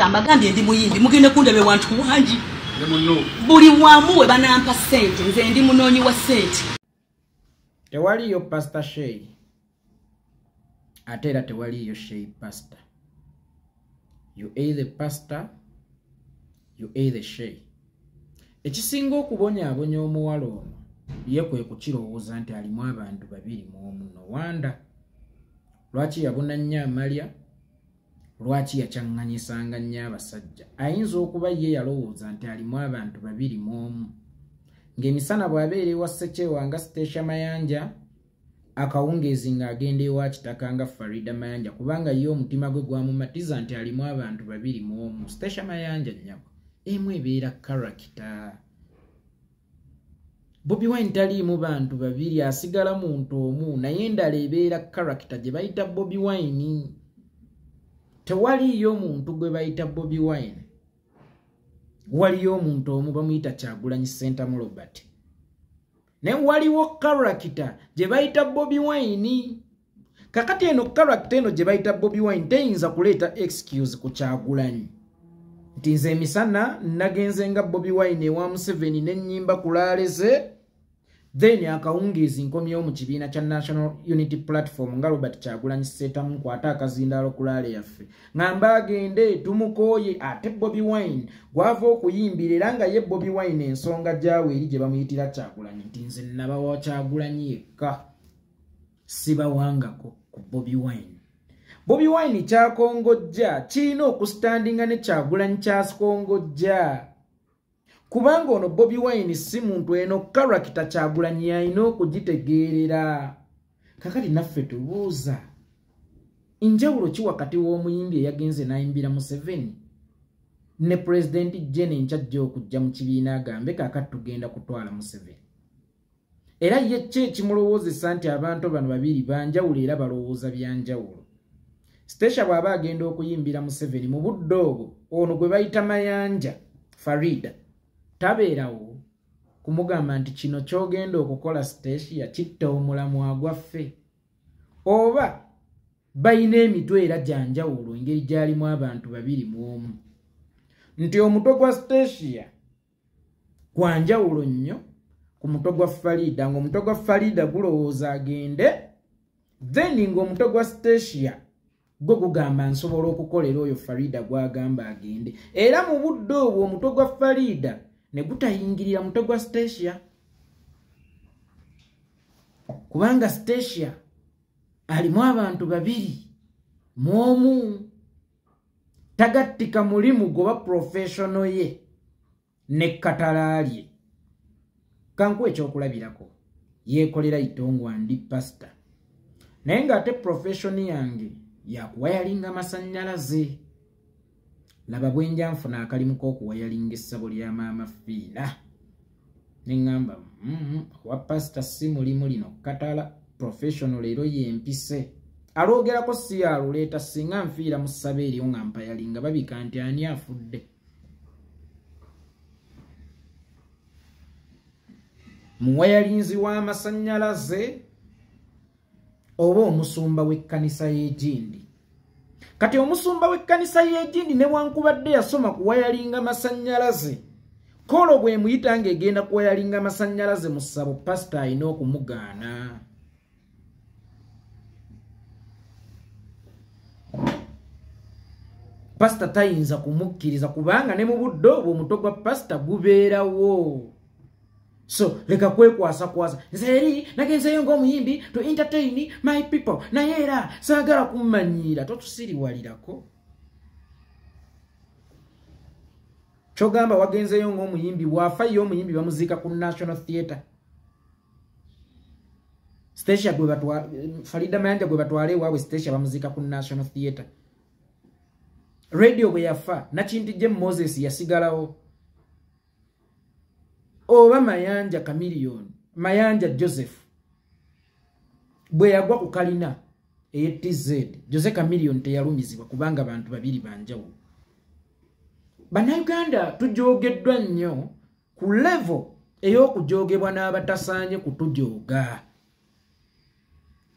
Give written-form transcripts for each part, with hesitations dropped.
Ambagambye ndi muyimbi mugende kundebe wantu wangi. Buli wamu we banampa sente nze ndi munonyi wa sente. Tewaliyo Pastor Shay. Atera tewaliyo Shay Pastor. You either pastor, you either Shay. Ekisinga okubonyabonya omuwala ono ye kwe kukirowooza nti alimu abantu babiri mu omu. No wanda. Lwaki yabona nnyo Amalia? Lwaki yakyaŋŋanyisanga nnyo abasajja? Ayinza okuba ye yalowooza nti alimu abantu babiri mu omu. Ng'emisana bw'abeera ewa Ssekyewa nga Stesha Mayanja, akawungeezi ng'agenda ewa Kitaka nga Farida Mayanja, kubanga ye omutima gwe gwamumatiza nti alimu abantu babiri mu omu. Stesha Mayanja nnyabo emu ebeera karakita. Bobi Wine taliimu bantu babiri, asigala muntu omu, naye endala ebeera karakita gye bayita Bobi Wine. Tewaliyo omuntu gwe bayita Bobi Wine. Waliyo omuntu omu bamuyita Kyagulanyi Ssentamu Robert. Ne waliwo karakita gye bayita Bobi Wine. Kakati eno karakita eno gye bayita Bobi Wine teyinza kuleeta excuse ku Kyagulanyi. Nti nze emisana nagenze nga Bobi Wine ewa Museveni n'ennyimba kulaaleze, then akawungeezi nkomyewo mu kibiina kya National Unity Platform nga Robert Kyagulanyi Ssentamu nkwata akazindaalo kulaale yaffe. Ngamba agende tumukooye ate Bobi Wine gwava okuyimbira era nga ye Bobi Wine ensonga gyawe eri gye bamuyitira Kyagulanyi nti nze nabawa Kyagulanyi yekka sibawangako ku Bobi Wine. Bobi Wine kyakongojja kirina okusitandinga ne Kyagulanyi kyasikongojja. Kubanga ono Bobi Wine si muntu eno karakita Kyagulanyi alina okugitegeerera. Kakati naffe tubuuza, injawulo ki wakati w'omuyimbi eyagenze n'ayimbira Museveni ne Pulezidenti Jene nkyajja okujja mu kibiina agambe kaakati tugenda kutwala Museveni? Era ye ki ekimulowoozesa nti abantu bano babiri banjawulo era balowooza byanjawulo? Stesha bw'aba agenda okuyimbira Museveni mu budde obwo, ono gwe bayita Mayanja Farida tabeerawo kumugamba nti kino ky'ogenda okukola Stesha kitta omulamwa gwaffe, oba bayina emitwe era gyanjawulo engeri gyalimu abantu babiri mu omu. Nti omutwe gwa Stesha gwanjawulo nnyo ku mutwe gwa Farida, ng'omutwe gwa Farida gulowooza agende, then ng'omutwe gwa Stesha gwe gugamba nsobola okukolera oyo Farida gwagamba agende. Era mu budde obwo omutwe gwa Farida ne gutayingirira mutwe gwa Stesha, kubanga Stesha alimu abantu babiri mu omu. Tagattika mulimu goba professional ye ne katalaalye. Kankuwa ekyokulabirako, yeekolera itongwa ndi pastor, naye ng'ate profession yange yakuwayalinga amasannyalaze. Laba bwenja nfuna akalimu k'okuwayalinga essabo lya maama Fiina. Ne ngamba wa pastor si mulimu lino katala professional leero yempise. Aloogerako si yaluleeta singa nfiira mu ssabo eryo nga mpayalinga babika nti ani afudde. Muwayalinzi w'amasannyalaze oba omusumba w'ekkanisa y'Egindi. Kati omusumba w'ekkanisa y'Egindi newankubadde yasoma kuwayalinga masannyalaze, kolo bwe muyita ng'egenda kuwayalinga masannyalaze mu ssabo, pastor alina okumugaana. Pastor tayinza kumukkiriza kubanga ne mu budde obwo omutwe gwa pastor gubeerawo. So leka kwekwasa kwasa nze eri nagenzeyo ng'omuyimbi to entertain my people, naye era saagala kummanyiira. Totusiriwalirako. Kyogamba wagenzeyo ng'omuyimbi, waafayo omuyimbi bamuziika ku National Theatre. Stesha gwe batwala, Farida Mayanja gwe batwala ewaabwe Stesha bamuziika ku National Theatre. Radio bwe yafa Nakinti Jem Moses yasigalawo. Oba Mayanja Chameleon, Mayanja Joseph bwe yagwa ku kalina TZ, Jose Chameleon teyalumizibwa kubanga abantu babiri banjawulo. Bannayuganda tujoogeddwa nnyo ku level ey'okujoogebwa n'abatasaanye kutujooga.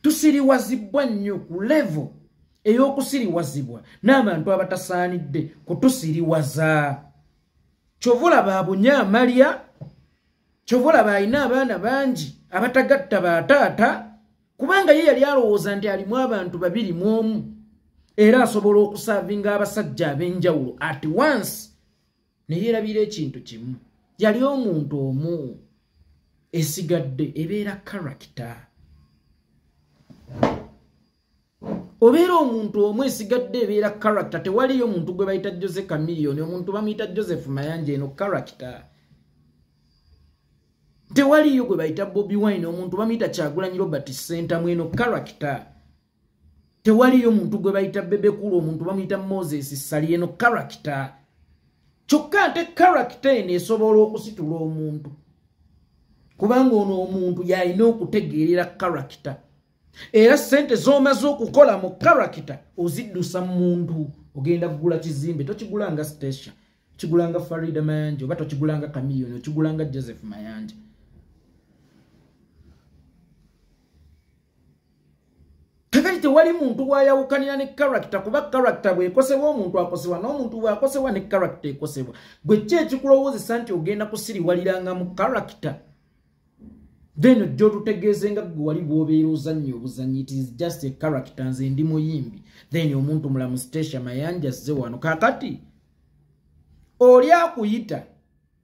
Tusiriwazibwa nnyo ku level ey'okusiriwazibwa n'abantu abatasaanidde kutusiriwaza. Kyovula babunya amalya, kyovula balina abaana bangi abatagatta bataata, kubanga ye yali alowooza nti alimu abantu 2 era asobola okusaavinga abasajja ab'enjawulo at once. Ne yeerabira ekintu kimu, yali omuntu omu esigadde ebeera character. Obeera omuntu omu esigadde ebeera character. Tewaliyo omuntu gwe bayita Jose Chameleone, omuntu bamuyita Joseph Mayanja, eno character. Tewaliyo gwe bayita Bobi Wine, omuntu bamuyita Kyagulanyi Robert Ssentamu, eno character. Tewaliyo omuntu gwe bayita Bebe Cool, omuntu bamuyita Moses Sali, eno character. Kyokka ate character eno esobola okusitula omuntu, kubanga ono omuntu yalina okutegeerera character. Era sente z'omaze okukola mu character oziddusa muntu. Ogenda kugula kizimbe, tokigulanga Station, kigulanga Farida Mayanja, oba tokigulanga Chameleone, okigulanga Joseph Mayanja. Kakati tewali muntu wayawukanira ne character, kuba character bw'ekosebwa omuntu akosebwa, n'omuntu bw'akosebwa ne character ekosebwa. Gwe ki ekikulowoozesa nti ogenda kusiriwaliranga mu character? Then ojja otutegeeze nga gwe wali bw'obeera ozannya obuzannyi, it is just a character, nze ndi muyimbi. Then omuntu mulamu Station Mayanja azze wano. Kakati oli akuyita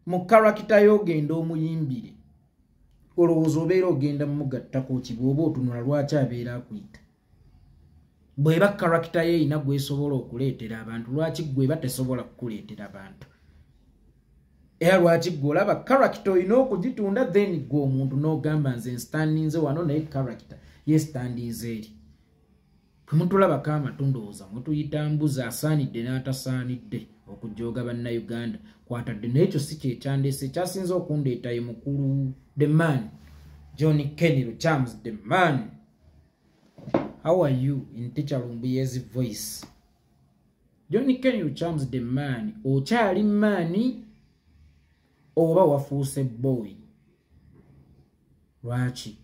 mu character y'ogenda omuyimbire, olowooza obeera ogenda mumugattako ki bw'oba otunula lwaki abeera akuyita? Bw'eba character ye erina gw'esobola okuleetera abantu, lwaki gw'eba tesobola kukuleetera abantu? Era lwaki gwe olaba character olina okugitunda, then gwe omuntu n'ogamba nze nstandinze wano, naye character ye standinze eri. Temutulabako amatunda oza mutuyita mbuzi asaanidde n'atasaanidde okujooga bannayuganda. Kwatadde n'ekyo si kyekyandeese, ekyasinze okundeeta ye mukulu the man John Kenny Lukyamzi the man. How are you in Teacher Lumbuye's voice? John Kenny Lukyamzi the man, okyali maani oba wafuuse boy? Lwaki?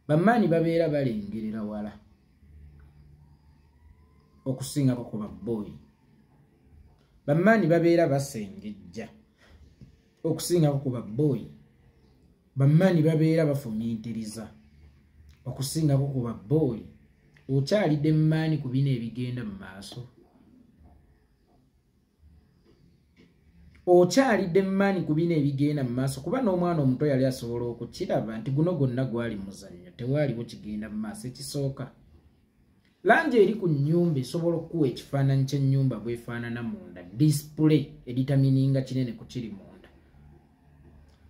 Bamaani babeera balengerera wala okusingako ku baboy. Bamaani babeera basengejja okusingako ku baboy. Bamaani babeera bafumiitiriza okusingako ku baboy. Okyalidde maani ku bino ebigenda mu maaso. Okyalidde maani ku bino ebigenda mu maaso, kuba n'omwana omuto yali asobola okukiraba nti guno gwonna gwali muzannyo, tewaaliwo kigenda mu maaso. Ekisooka, langi eri ku nnyumba esobola okuwa ekifaananyi ky'ennyumba bwefaanana munda, display editamininga kinene ku kiri munda.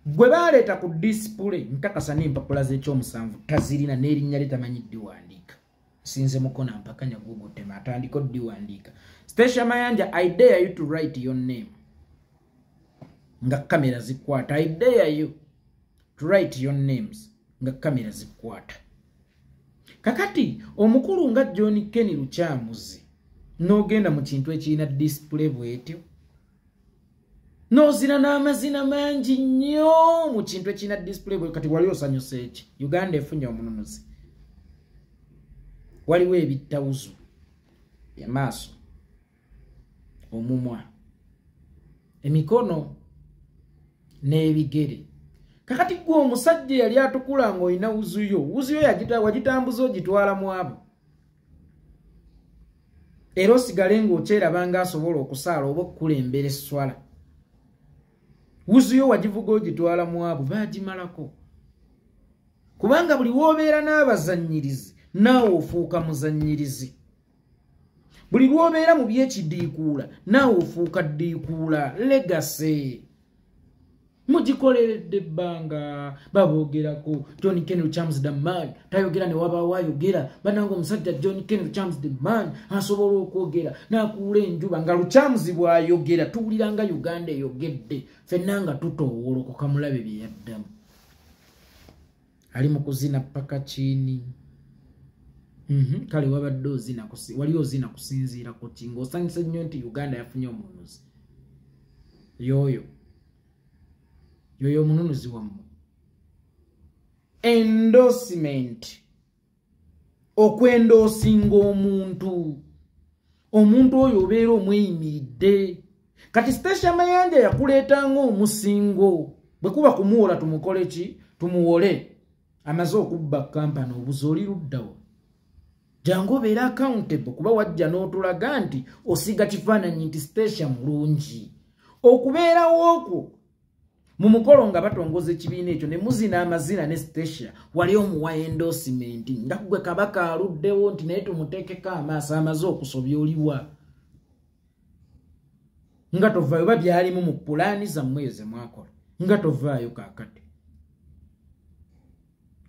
Gwe baaleeta ku display nkakasa n'empapula z'ekyomusanvu tazirina, n'erinnya lye tamanyi ddiwandiika. Sinze mukona mpaka nyagugutema atandika ddiwandiika. Station Mayanja, I dare you to write your name. Nga kamera zikwata. I dare you to write your names. Nga kamera zikwata. Kakati omukulu nga John Kenny Lukyamzi n'ogenda mu kintu ekirina display bwetyo, n'ozina n'amazina mangi nnyo mu kintu ekirina display bwetyo. Kati wali osanyuse eki? Uganda efunye omununuzi. Waliwo ebittawuzu by'amaaso, omumwa, emikono n'ebigere. Kakati gwe omusajja yali atukula ng'olina wuzuyo. Wuzuyo wagitambuza ogitwala mu abo. Era osigale ng'okyerabanga asobola okusaala oba okukulembera esswala. Wuzuyo wagivuga ogitwala mu abo, baagimalako. Kubanga buli w'obeera n'abazannyirizi naawe ofuuka muzannyirizi. Buli lw'obeera mu by'ekidiikuula naawe ofuuka ddiikuula. Legacy mugikoleredde ebbanga, baboogerako. John Kenny Lukyamzi the man tayogera ne wabaawo ayogera. Bannange omusajja John Kenny Lukyamzi the man asobola okwogera n'akuula enjuba. Nga Lukyamzi bw'ayogera tuwulira nga Uganda eyogedde, ffenna nga tutoowolokoka mulabe bye yaddamu. Ali mu kuzina paka chini. Kale wabadde ozina wali ozina kusinziira ku ki ng'osanyusa nnyo nti Uganda yafunye omununuzi. Yoyo omununuzi wammwe. Endorsement okwendoosinga omuntu oyo obeera omweyimiridde. Kati Stacia Mayanja yakuleetanga omusingo bwe kuba kumuwola tumukole ki tumuwole amaze okubba kampani obuze oli luddawo jangu obeera accountable kuba wajja n'otulaga nti osiga kifaananyi nti Stacia mulungi okubeerawo okwo mu mukolo nga batongoza ekibiina ekyo ne muzina amazina ne Stacia wali omuwa endorsement nga kugwe kabaka aluddewo nti naye tumuteekeko amaaso amaze okusobya oliwa nga tovaayo ba byalimu mu pulaani zammwe ze mwakola nga tovaayo kaakati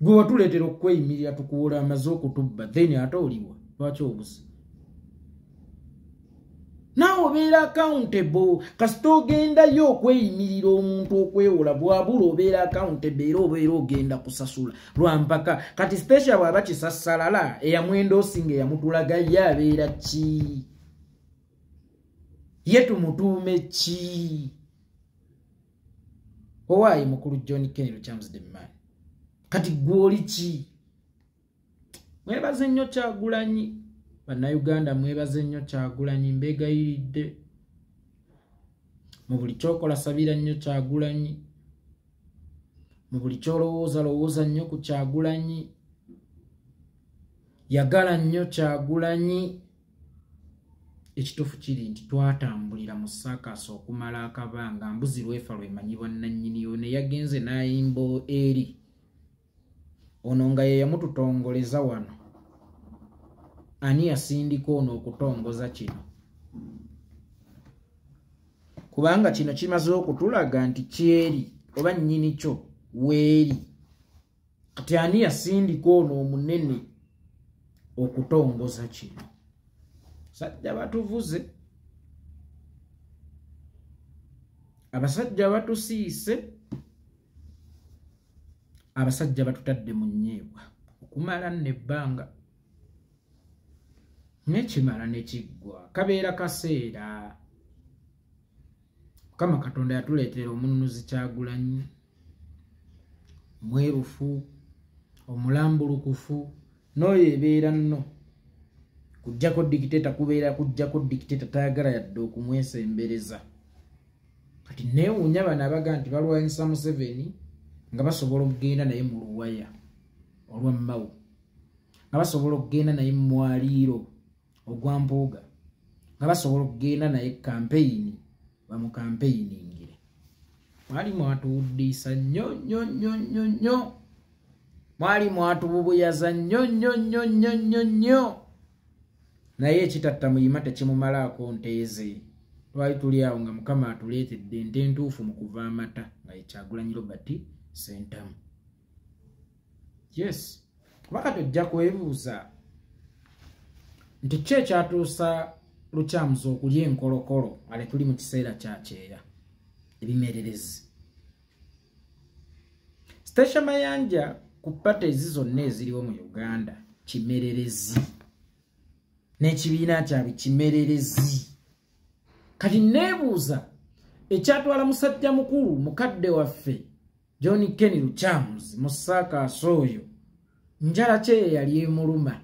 gwe watuleetera okweyimirira tukuwola amaze okutubba then ate oliwa lwaki obuze naawe obeera accountable kasita ogendayo okweyimirira omuntu okwewola bwabula obeera accountable era obeera ogenda kusasula lwampaka kati Stacia bw'aba kisassalala eyamwendoosinga eyamutulaga ye abeera ki ye tumutuume ki owaayi mukulu John Kennedy Lukyamuzidde Mimani kati gwoli ki mwebaze nnyo Kyagulanyi bannayuganda mwebaze nnyo Kyagulanyi mbeegayiridde mu buli kyokola sabira nnyo Kyagulanyi mu buli kyolowooza lowooza nnyo ku Kyagulanyi yagala nnyo Kyagulanyi ekituufu kiri nti twatambulira mu saakaasi okumala akabanga mbuzi lwefa lwemanyibwa nannyiniyo ne yagenze n'ayimba eri ono nga ye yamututongoleza wano ani yasindika ono okutongoza kino kubanga kino kimaze okutulaga nti kyeri oba nnyini kyo weeri kati ani yasindika ono omunene okutongoza kino sajja batuvuze abasajja batusiise abasajja batutadde mu nnyeebwa okumala n'ebbanga nekimala nekiggwa kabeera kaseera Mukama Katonda yatuleetera omununuzi Kyagulanyi mwerufu omulambulukufu n'oyo ebeera nno kujjako dikiteta kubeera kujjako dikiteta tayagala yadde okumwesembereza kati neewuunya bano abaga nti balwanyisa Museveni nga basobola okugenda naye mu luwaya olwa Mao nga basobola okugenda naye mu mwaliiro ogwa Mpuuga nga basobola okugenda naye kampeyini bamukampeyiningire mwali mwatuwuddiisa nnyo nnyo nnyo nnyo nnyo mwali mwatububuyaza nnyo nnyo nnyo nnyo nnyo nnyo naye ekitatta muyima tekimumalaako nteeze lwali tuli awo nga Mukama atuleetedde ente entuufu mu kuva amata nga ye Kyagulanyi Robert Ssentamu. Yes, kubanga tojja kwebuuza nti ki ekyatuusa Lukyamuzi okulya enkolokolo ale tuli mu kiseera kya kyeya ebimererezi. Stacia Mayanja ku pata ezi zonna eziriwo mu Uganda kimererezi n'ekibiina kyabwe kimererezi. Kati neebuuza ekyatwala musajja mukulu mukadde waffe John Kennedy Lukyamuzi mu saakaasi oyo njala kye yali emuluma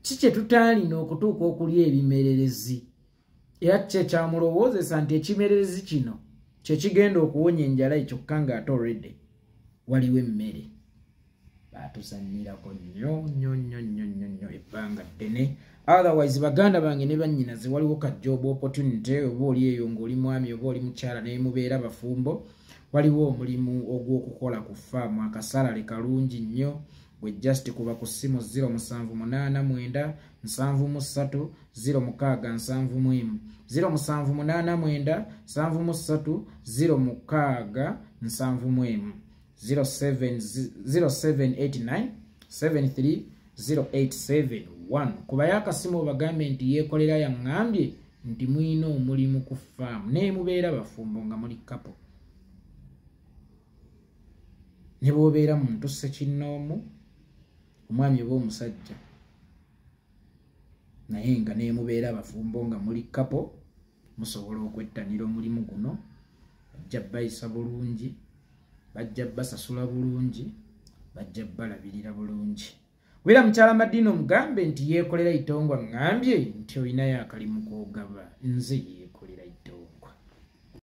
ki kye tutaalina okutuuka okulya ebimererezi era kye kyamulowoozesa nti ekimererezi kino kye kigenda okuwonya enjala ekyokka ng'ate already waliwo emmere baatuzannirako nnyo nnyo nnyo nnyo nnyo nnyo ebbanga ddene. Otherwise baganda bange ne bannyinaze waliwo ka job opportunity oba oli eyo ng'oli mwami oba oli mukyala naye mubeera bafumbo waliwo omulimu ogw'okukola ku faamu akasalale kalungi nnyo gwe just kuba ku ssimu 0789 73 06 0789 73 06 0789 73 0871 kuba yakasimu bagambe nti yeekolera yaŋŋambye nti mwina omulimu ku faamu naye mubeera bafumbo nga muli kapo ne bw'obeera muntu ssekinnoomu omwami oba omusajja naye nga ne mubeera bafumbo nga muli kapo musobola okwettanira omulimu guno bajja bayisa bulungi bajja basasula bulungi bajja balabirira bulungi. wera mukyala Madina omugambe nti yeekolera itongwa ngambye nti oyinayo akalimu k'ogaba nze